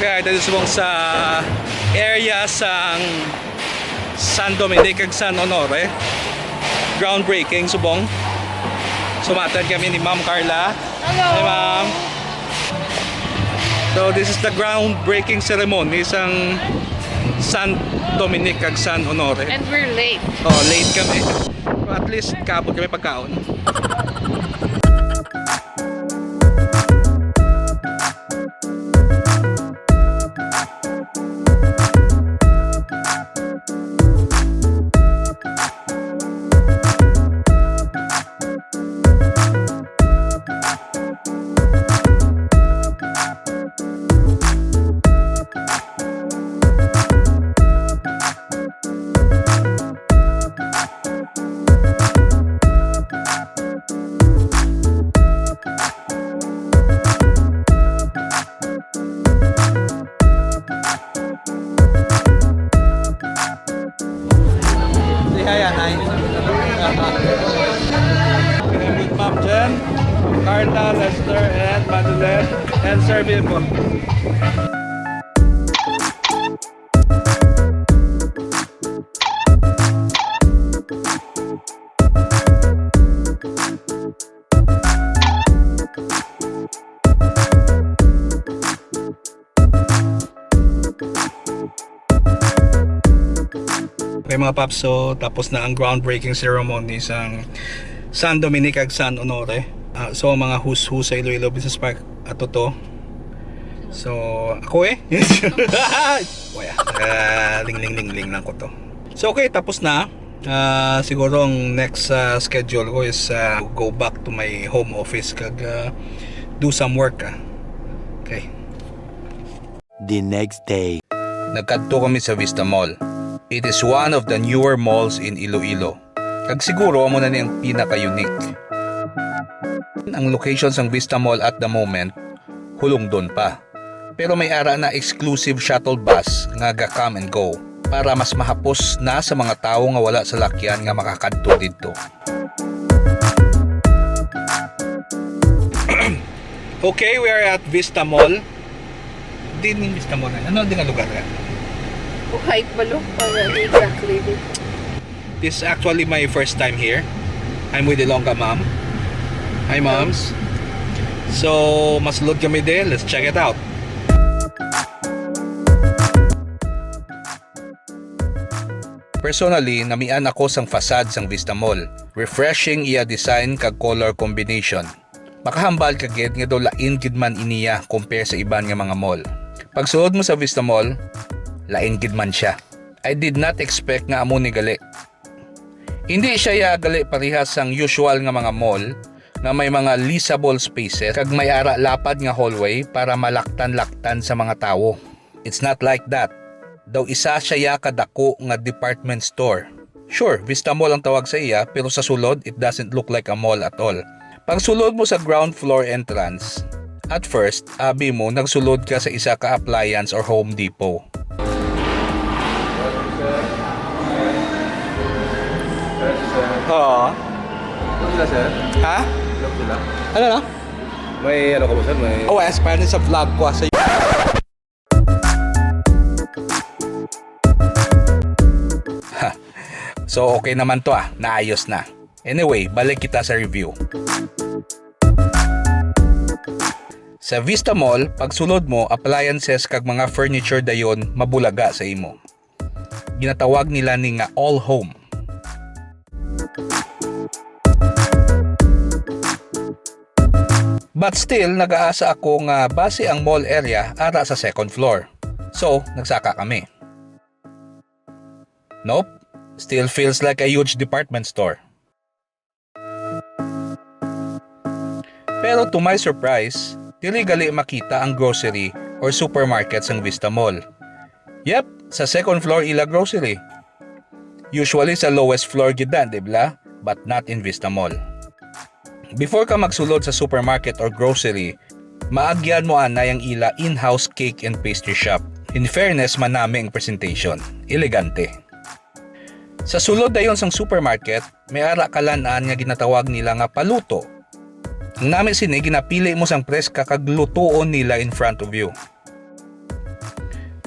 Kaya dito subong sa area sang San Dominic ag San Honore. Groundbreaking subong. Sumatan kami ni Ma'am Carla. Hello. Hi Ma'am. So this is the groundbreaking ceremony sang San Dominic ag San Honore. And we're late. Oh, late kami. Pero at least kabot kami pagkaon. With Ma'am Jen, Carla, Lester, and Madeleine, and Sir Bimbo. Okay mga paps, so tapos na ang groundbreaking ceremony sa San Dominic ag San Honore. So mga who's sa Iloilo Business Park ato to. So ako Waya. Ling lang ko to. So okay, tapos na. Siguro ang next schedule ko is go back to my home office kag do some work. Okay. The next day. Nagkadto kami sa Vista Mall. It is one of the newer malls in Iloilo. Kag siguro amo na niyang pinaka-unique. Ang location sang Vista Mall at the moment, hulong doon pa. Pero may ara na exclusive shuttle bus nga ga come and go para mas mahapos na sa mga tao nga wala sa lakyan nga makakadto didto. Okay, we are at Vista Mall. Din Vista Mall. Ano din ang lugar yan? Buhay palo. Exactly. This is actually my first time here. I'm with Ilongga Mom. Hi moms. So, masulod kami din. Let's check it out. Personally, namian ako sang facade sang Vista Mall. Refreshing iya design kag color combination. Makahambal kagid nga do lain gid man iniya compare sa iban nga mga mall. Pagsuod mo sa Vista Mall, lain gid man siya. I did not expect nga amo ni gali. Hindi siya ya gali parehas sang usual nga mga mall na may mga leasable spaces kag may ara lapad nga hallway para malaktan-laktan sa mga tawo. It's not like that. Daw isa siya ya kadako nga department store. Sure, Vista Mall ang tawag sa iya pero sa sulod it doesn't look like a mall at all. Pag sulod mo sa ground floor entrance, at first, abi mo nagsulod ka sa isa ka appliance or Home Depot. Oo. Ano sila, sir? Ha? Ano sila? Ano na? May ano ka ba, sir? May... Oh, parang sa vlog ko sa So okay naman to naayos na. Anyway, balik kita sa review. Sa Vista Mall, pagsulod mo, appliances kag mga furniture dayon mabulaga sa imo. Ginatawag nila ni nga all home. But still, nag-aasa ako nga base ang mall area ara sa second floor. So, nagsaka kami. Nope, still feels like a huge department store. Pero to my surprise, dili gali makita ang grocery or supermarket sang Vista Mall. Yep, sa second floor ila grocery. Usually sa lowest floor gid dan, dibla? But not in Vista Mall. Before ka magsulod sa supermarket or grocery, maagyan mo anay ang ila in-house cake and pastry shop. In fairness, manami ang presentation. Elegante. Sa sulod dayon sang supermarket, may ara kalan-an nga ginatawag nila nga paluto. Ang nami sini ginapili mo sang preska kag lutoon nila in front of you.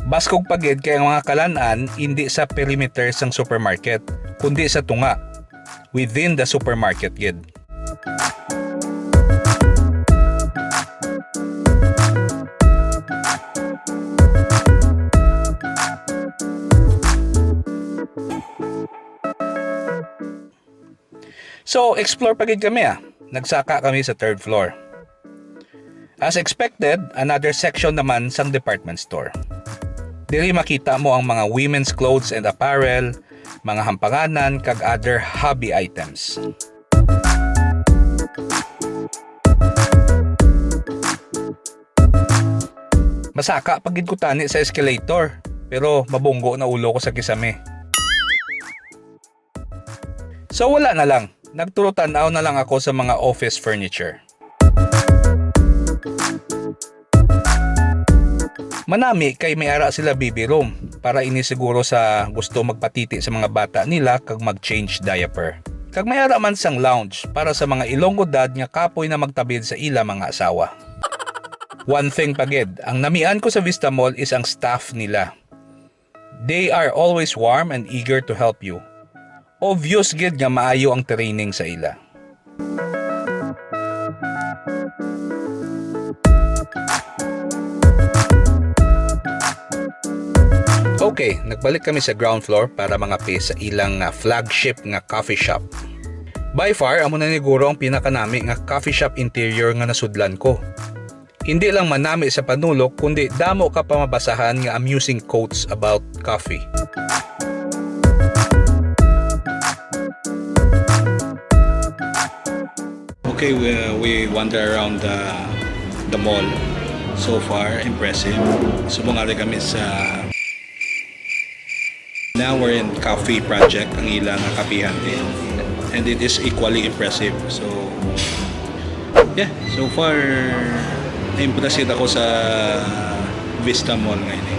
Baskog pagid kay ang mga kalan-an hindi sa perimeter sang supermarket, kundi sa tunga, within the supermarket gid. So, explore pagid kami Nagsaka kami sa 3rd floor. As expected, another section naman sang department store. Diri makita mo ang mga women's clothes and apparel, mga hampanganan kag other hobby items. Masaka pagid ko tani sa escalator, pero mabunggo na ulo ko sa kisame. So wala na lang, nagturo-tanaw na lang ako sa mga office furniture. Manami kay may ara sila baby room para inisiguro sa gusto magpatiti sa mga bata nila kag mag-change diaper. Kag may ara man sang lounge para sa mga ilonggo dad nga kapoy na magtabid sa ila mga asawa. One thing pagid, ang namian ko sa Vista Mall is ang staff nila. They are always warm and eager to help you. Obvious gid nga maayo ang training sa ila. Okay, nagbalik kami sa ground floor para mangapi sa ilang flagship nga coffee shop. By far, amo na niguro ang pinakanami nga coffee shop interior nga nasudlan ko. Hindi lang manami sa panulok, kundi damo ka pa mabasahan nga amusing quotes about coffee. Okay, we wander around the mall. So far, impressive. Subong ari kami sa... Now we're in coffee project, ang ilang kapihan din. And it is equally impressive. So, yeah, so far, na-impressed ako sa Vista Mall ngayon.